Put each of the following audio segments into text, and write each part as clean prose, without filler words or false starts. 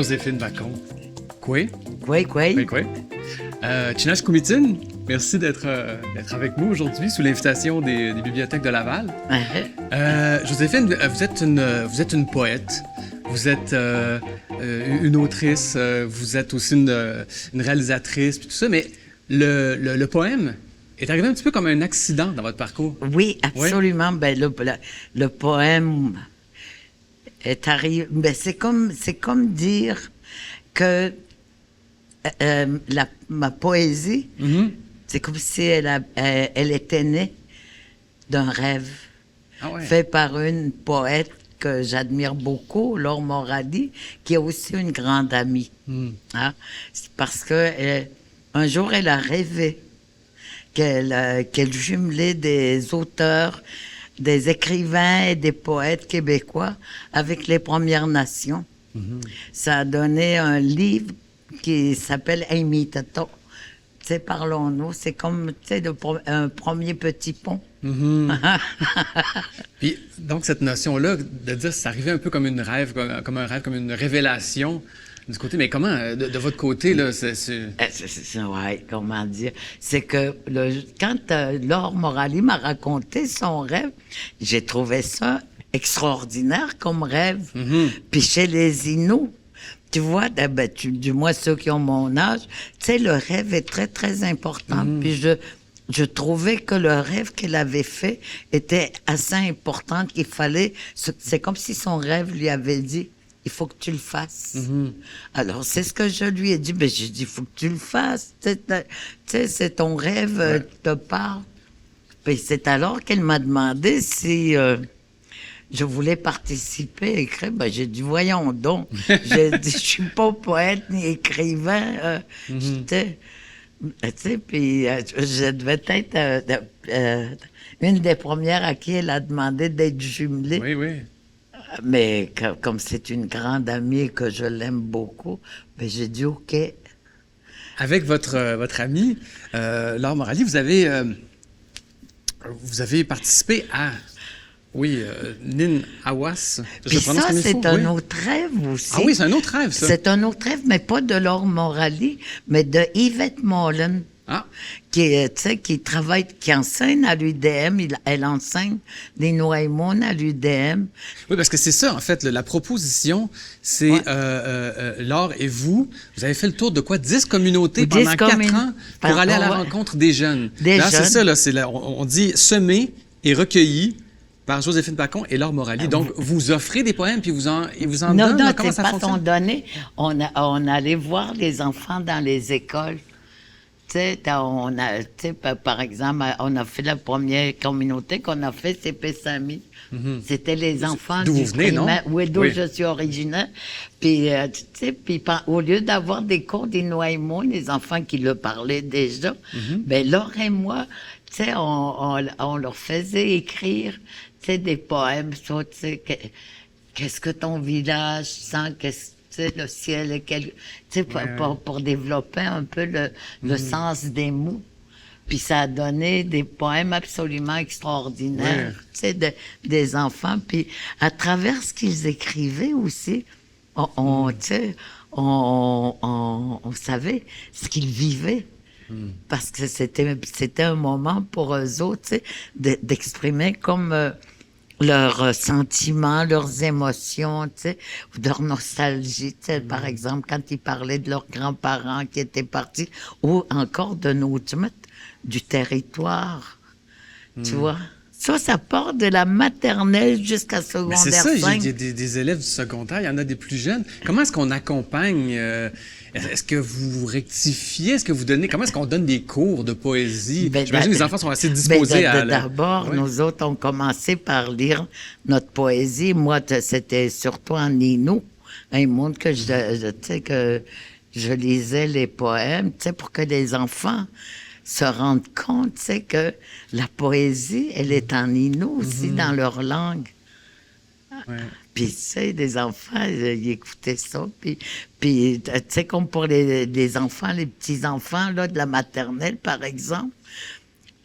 Joséphine Bacon. Quoi? Quoi? Quoi? Chinash Kumitin, merci d'être avec nous aujourd'hui sous l'invitation des bibliothèques de Laval. Joséphine, vous êtes une poète, vous êtes une autrice, vous êtes aussi une réalisatrice, puis tout ça, mais le poème est arrivé un petit peu comme un accident dans votre parcours. Oui, absolument. Oui? Ben, le poème est arrivé. Ben, c'est comme dire que ma poésie, c'est comme si elle était née d'un rêve fait par une poète que j'admire beaucoup, Laure Morali, qui est aussi une grande amie. Hein? C'est parce que un jour, elle a rêvé qu'elle jumelait des auteurs, des écrivains et des poètes québécois avec les Premières Nations. Ça a donné un livre qui s'appelle « Imitato ». Tu sais, parlons-nous. C'est comme, tu sais, un premier petit pont. Puis, donc, cette notion-là, de dire que ça arrivait un peu comme un rêve, comme une révélation du côté. Mais comment, de votre côté, là, ouais, comment dire? C'est que quand Laure Morali m'a raconté son rêve, j'ai trouvé ça extraordinaire comme rêve. Puis chez les Inuits, tu vois, du moins ceux qui ont mon âge, tu sais, le rêve est très, très important. Puis je trouvais que le rêve qu'elle avait fait était assez important, qu'il fallait... C'est comme si son rêve lui avait dit, il faut que tu le fasses. Alors, c'est ce que je lui ai dit. Ben, j'ai dit, il faut que tu le fasses. Tu sais, c'est ton rêve qui te parle. Puis c'est alors qu'elle m'a demandé si... je voulais participer, écrire. Ben, j'ai dit, voyons donc. J'ai dit, je suis pas poète ni écrivain. J'étais... Tu sais, puis je devais être une des premières à qui elle a demandé d'être jumelée. Oui. Mais comme c'est une grande amie et que je l'aime beaucoup, ben, j'ai dit OK. Avec votre amie, Laure Morali, vous avez participé à... Oui, Nin Awas. Puis ça, c'est un autre rêve aussi. Ah oui, c'est un autre rêve, ça. C'est un autre rêve, mais pas de Laure Morali, mais de Yvette Mullen, qui travaille, qui enseigne à l'UDM. Elle enseigne des Noaimon à l'UDM. Oui, parce que c'est ça, en fait, la proposition, c'est Laure et vous avez fait le tour de quoi? 10 communautés pendant 4 ans pour aller à la rencontre des jeunes. C'est ça, là, on dit semer et recueilli par Joséphine Bacon et Laure Morali. Donc, vous offrez des poèmes, puis ils vous en donnent? Non, comment ça fonctionne? Pas donné. On allait voir les enfants dans les écoles. Tu sais, par exemple, on a fait la première communauté qu'on a fait, c'est Pessami. C'était les enfants d'où vous venez, non? Oui, d'où je suis originaire. Puis, tu sais, au lieu d'avoir des cours d'Inoaïmo, les enfants qui le parlaient déjà, ben Laure et moi, tu sais, on leur faisait écrire, tu sais, des poèmes sur, tu sais, qu'est-ce que ton village sent, le ciel est tu sais, pour développer un peu le sens des mots. Puis ça a donné des poèmes absolument extraordinaires, tu sais, des enfants. Puis à travers ce qu'ils écrivaient aussi, tu sais, on savait ce qu'ils vivaient. Parce que c'était un moment pour eux autres, tu sais, d'exprimer comme leurs sentiments, leurs émotions, tu sais, leur nostalgie, tu sais, par exemple, quand ils parlaient de leurs grands-parents qui étaient partis, ou encore de du territoire, tu vois. Ça part de la maternelle jusqu'à secondaire 5. C'est ça, il y a des élèves du secondaire, il y en a des plus jeunes. Comment est-ce qu'on accompagne? Est-ce que vous rectifiez? Est-ce que vous donnez... Comment est-ce qu'on donne des cours de poésie? J'imagine que les enfants sont assez disposés à... D'abord, nous autres, on commençait par lire notre poésie. Moi, c'était surtout en Inou, un monde que je lisais les poèmes, tu sais, pour que les enfants se rendent compte, tu sais, que la poésie, elle est en Inou aussi, dans leur langue. Puis, tu sais, des enfants, ils écoutaient ça. Puis tu sais, comme pour les enfants, les petits-enfants, là, de la maternelle, par exemple,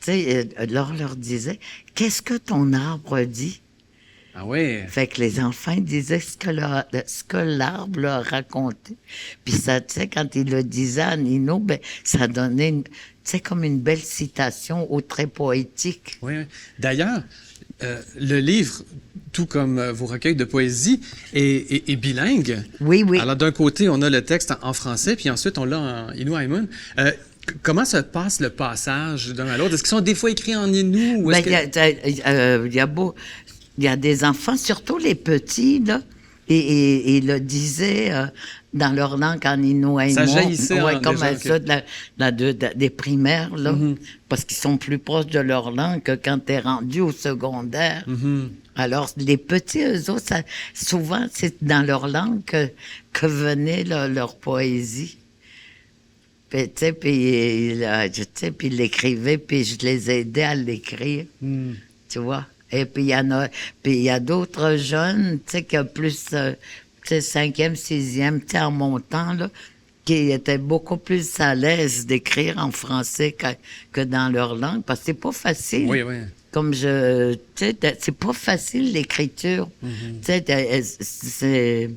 tu sais, Laure leur disait, « Qu'est-ce que ton arbre dit? » Ah ouais. Fait que les enfants ils disaient ce que l'arbre leur racontait. Puis ça, tu sais, quand il le disait à Nino, ben, ça donnait, tu sais, comme une belle citation au trait poétique. Oui, oui. D'ailleurs, le livre, tout comme vos recueils de poésie, est bilingue. Oui, oui. Alors, d'un côté, on a le texte en français, puis ensuite, on l'a en Innu-Aimun. Comment se passe le passage d'un à l'autre? Est-ce qu'ils sont des fois écrits en Innu? Ou est-ce Il y a des enfants, surtout les petits, là, et ils le disaient dans leur langue en Innu-Aimun. Ça jaillissait comme déjà, ça des primaires, là, parce qu'ils sont plus proches de leur langue que quand t'es rendu au secondaire. Alors, les petits, eux autres, souvent, c'est dans leur langue que venait leur poésie. Puis, tu sais, puis ils l'écrivaient, puis je les aidais à l'écrire, tu vois. Et puis, il y a d'autres jeunes, tu sais, qui ont plus, tu sais, 5e, 6e, tu sais, en montant, là, qui étaient beaucoup plus à l'aise d'écrire en français que dans leur langue, parce que c'est pas facile. Oui, oui. Tu sais, c'est pas facile, l'écriture. Tu sais,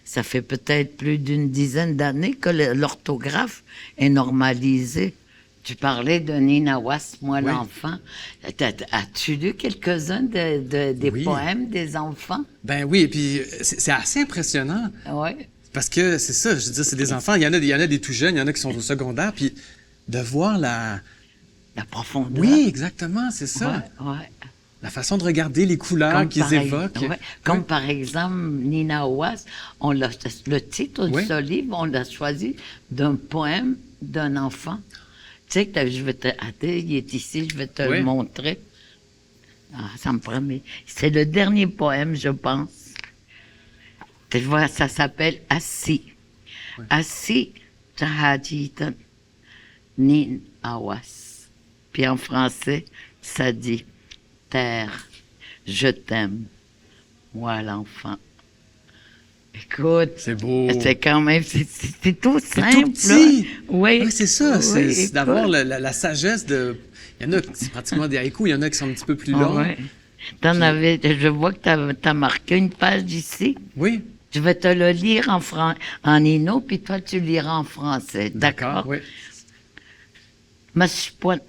ça fait peut-être plus d'une dizaine d'années que l'orthographe est normalisée. Tu parlais de Nina Wass, moi, l'enfant. As-tu lu quelques-uns des poèmes des enfants? Ben oui, et puis c'est assez impressionnant. Oui. Parce que c'est ça, je veux dire, c'est des enfants. Il y en a des tout jeunes, il y en a qui sont au secondaire, puis de voir la profondeur. Oui, exactement, c'est ça. Ouais. La façon de regarder les couleurs qu'ils évoquent. Comme par exemple, Nina Wass, le titre de ce livre, on l'a choisi d'un poème d'un enfant. Tu sais, je vais il est ici, je vais te le montrer. Ah, ça me promet. C'est le dernier poème, je pense. Tu vois, ça s'appelle Assis. Assis, Tahajitan, Nin Awas. Puis en français, ça dit Terre, je t'aime, moi l'enfant. Écoute, c'est beau. C'est quand même, c'est tout simple. C'est tout petit. Oui, c'est ça, c'est d'avoir écoute. la sagesse de... Il y en a, c'est pratiquement des haïkus, il y en a qui sont un petit peu plus longs. Je vois que t'as marqué une page ici. Oui. Je vais te le lire en Innu, puis toi, tu liras en français. D'accord? Oui. Maspon.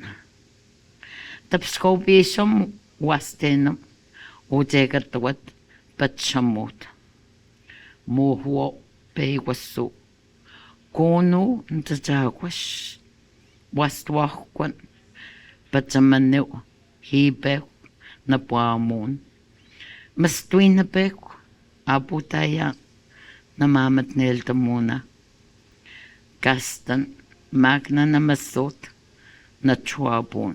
Tapskopisham wastenam. Ojegatwat patchamot. Mohuo pewasu. Kono ntajagwash. Wastwakwan. Patsamaneu. Hibew. Napuamon. Mastuin na peko. Abutaya. Namamatnel tamuna. Kastan. Magna na masot. Na chuabon.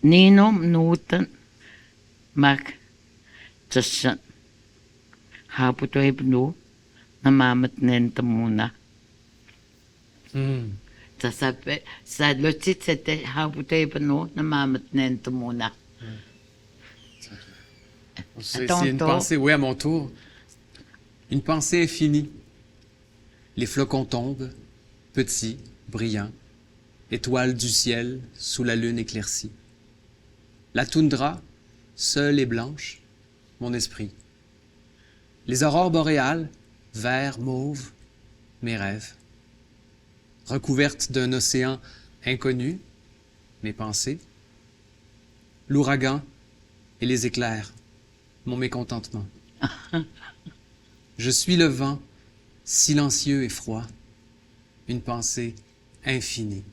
Ninom nutan. Mag. Tashan. Haputo ibnu. Namamatnel tamuna. Ça s'appelle. Le titre c'était Haputo ibnu. Namamatnel tamuna. C'est une pensée, à mon tour. Une pensée infinie. Les flocons tombent, petits, brillants, étoiles du ciel sous la lune éclaircie. La toundra, seule et blanche, mon esprit. Les aurores boréales, vert, mauve, mes rêves. Recouvertes d'un océan inconnu, mes pensées. L'ouragan et les éclairs, mon mécontentement. Je suis le vent, silencieux et froid, une pensée infinie.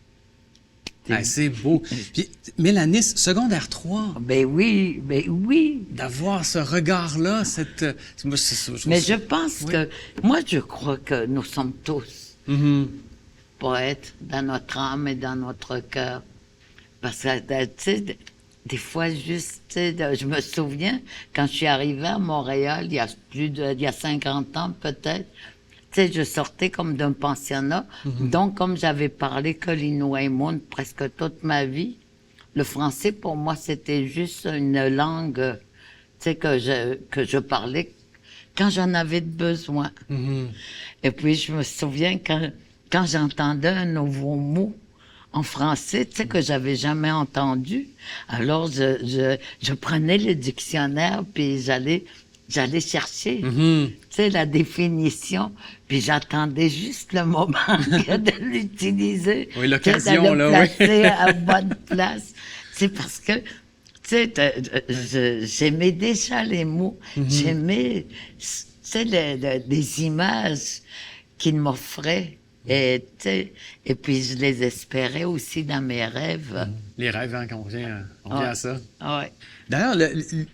Ah, c'est beau. Puis, Mélanis, secondaire 3. Ben oui. D'avoir ce regard-là, Mais je pense que, moi je crois que nous sommes tous poètes dans notre âme et dans notre cœur. Parce que, tu sais, des fois, juste, tu sais, je me souviens, quand je suis arrivée à Montréal, il y a 50 ans peut-être, tu sais, je sortais comme d'un pensionnat. Donc, comme j'avais parlé que l'Innu-Aimun presque toute ma vie, le français, pour moi, c'était juste une langue, tu sais, que je parlais quand j'en avais besoin. Et puis, je me souviens quand j'entendais un nouveau mot en français, tu sais, que j'avais jamais entendu. Alors, je prenais le dictionnaire, puis j'allais chercher, tu sais, la définition, puis j'attendais juste le moment de l'utiliser. Oui, l'occasion, de là, le placer oui. à bonne place. C'est parce que, tu sais, j'aimais déjà les mots, j'aimais, tu sais, des images qu'il m'offrait. Et, tu sais, et puis je les espérais aussi dans mes rêves. Les rêves, hein, quand on vient à ça. Ouais. D'ailleurs,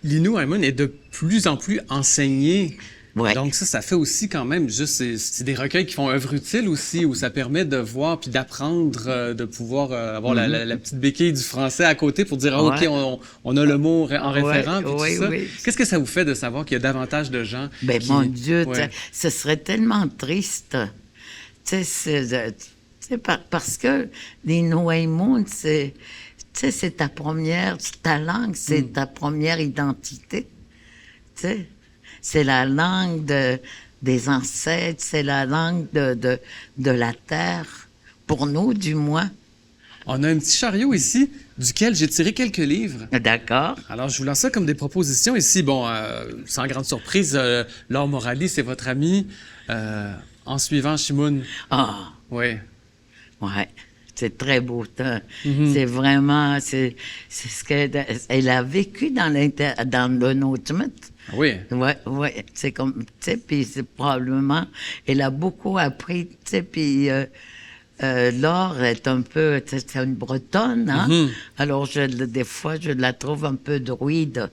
l'Inu Aimun est de plus en plus enseigné. Ouais. Donc ça fait aussi quand même juste, c'est des recueils qui font œuvre utile aussi, où ça permet de voir puis d'apprendre, de pouvoir avoir la petite béquille du français à côté pour dire, ah, OK, on a le mot en référent, puis tout ça. Oui. Qu'est-ce que ça vous fait de savoir qu'il y a davantage de gens Ben, qui... mon Dieu, Ouais. ce serait tellement triste. Tu sais, parce que les Noaimons, c'est ta langue, c'est ta première identité. Tu sais, c'est la langue des ancêtres, c'est la langue de la terre, pour nous du moins. On a un petit chariot ici, duquel j'ai tiré quelques livres. D'accord. Alors, je vous lance ça comme des propositions ici. Bon, sans grande surprise, Laure Morali, c'est votre ami. En suivant Shimoun. Ah. Oui. Ouais. C'est très beau. C'est vraiment, c'est ce qu'elle a vécu dans le Notemet. Oui. Ouais. C'est comme, tu sais, puis c'est probablement, elle a beaucoup appris, tu sais, puis Laure est un peu, c'est une Bretonne, hein. Alors, des fois, je la trouve un peu druide.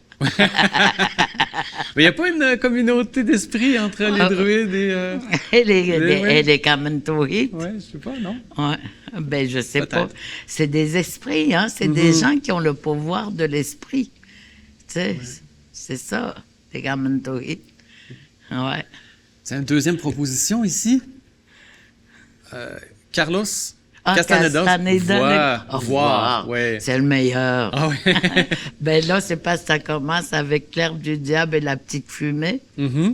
Mais il n'y a pas une communauté d'esprit entre les druides et... Elle est Kamentouhit. Oui, je sais pas, non? Ouais. Ben, je sais pas. Peut-être. C'est des esprits, hein. C'est des gens qui ont le pouvoir de l'esprit. Tu sais, c'est ça, les Kamentouhit. Ouais. C'est une deuxième proposition ici. Carlos Castaneda. Voir. Ouais. C'est le meilleur. Ah oui. Ben là, c'est parce que ça commence avec l'herbe du diable et la petite fumée.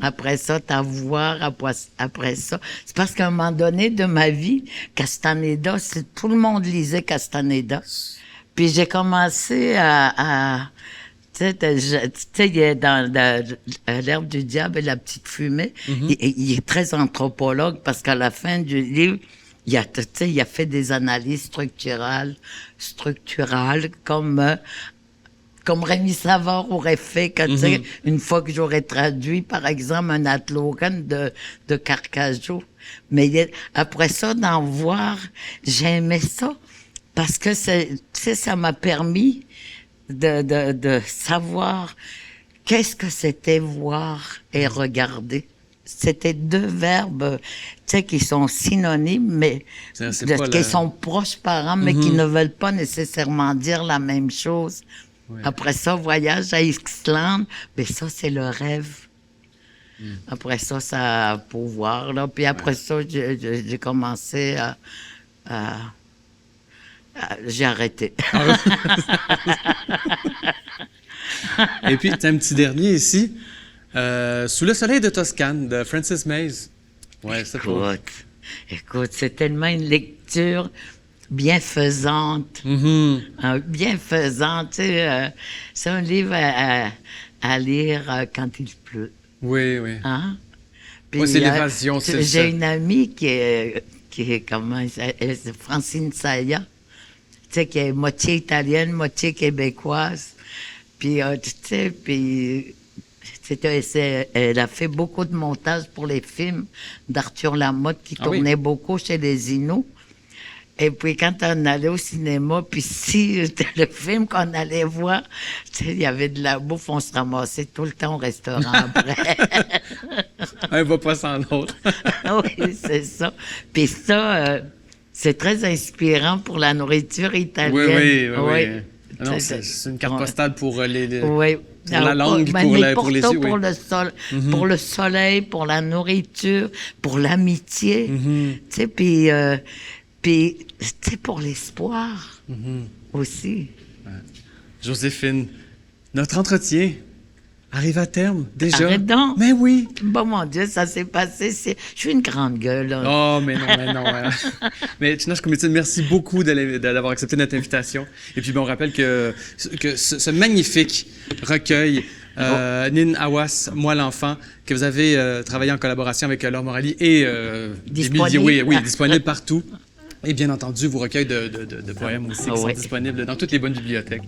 Après ça, t'as voir, après ça. C'est parce qu'à un moment donné de ma vie, Castaneda, tout le monde lisait Castaneda. Puis j'ai commencé tu sais, dans l'herbe du diable et la petite fumée, il est très anthropologue parce qu'à la fin du livre, il a fait des analyses structurales comme Rémi Savard aurait fait quand, une fois que j'aurais traduit, par exemple, un Atlogan de Carcajou. Mais après ça, d'en voir, j'aimais ça parce que ça m'a permis de savoir qu'est-ce que c'était voir et regarder. C'était deux verbes, tu sais, qui sont synonymes, mais qui sont proches parents, mais qui ne veulent pas nécessairement dire la même chose. Ouais. Après ça, voyage à Islande, mais ça, c'est le rêve. Après ça, ça a pouvoir, là. Puis après ça, j'ai commencé j'ai arrêté. Et puis, tu as un petit dernier ici. Sous le soleil de Toscane, de Francis Mays. Ouais, écoute, c'est tellement une lecture bienfaisante. Bienfaisante, tu sais. C'est un livre à lire quand il pleut. Oui. Hein? Puis, c'est l'évasion, c'est ça. J'ai une amie qui est comment c'est Francine Saya, tu sais, qui est moitié italienne, moitié québécoise. Puis, tu sais, puis... elle a fait beaucoup de montage pour les films d'Arthur Lamotte qui tournait beaucoup chez les Inuits. Et puis quand on allait au cinéma, puis si le film qu'on allait voir, il y avait de la bouffe, on se ramassait tout le temps au restaurant après. Un va pas sans l'autre. Oui, c'est ça. Puis ça, c'est très inspirant pour la nourriture italienne. Oui. Non, c'est une carte postale pour les... Oui. Pour la langue, pour les yeux. Pour le soleil, pour la nourriture, pour l'amitié, tu sais, puis tu sais, pour l'espoir aussi. Ouais. Joséphine, notre entretien arrive à terme, déjà. Arrête donc. Mais oui. Bon, mon Dieu, ça s'est passé. Je suis une grande gueule. Là. Oh, mais non. Mais Tinashe Kumitsin, merci beaucoup d'avoir accepté notre invitation. Et puis, on rappelle que ce magnifique recueil, Nin Awas, Moi l'enfant, que vous avez travaillé en collaboration avec Laure Morali et disponible. Oui, disponible partout. Et bien entendu, vos recueils de poèmes aussi qui sont disponibles dans toutes les bonnes bibliothèques.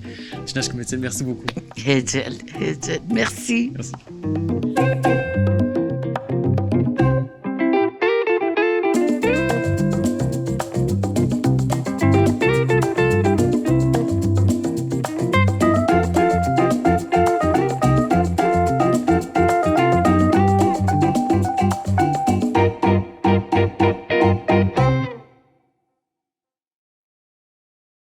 Tinashe Kumitsin, merci beaucoup. Merci. Merci.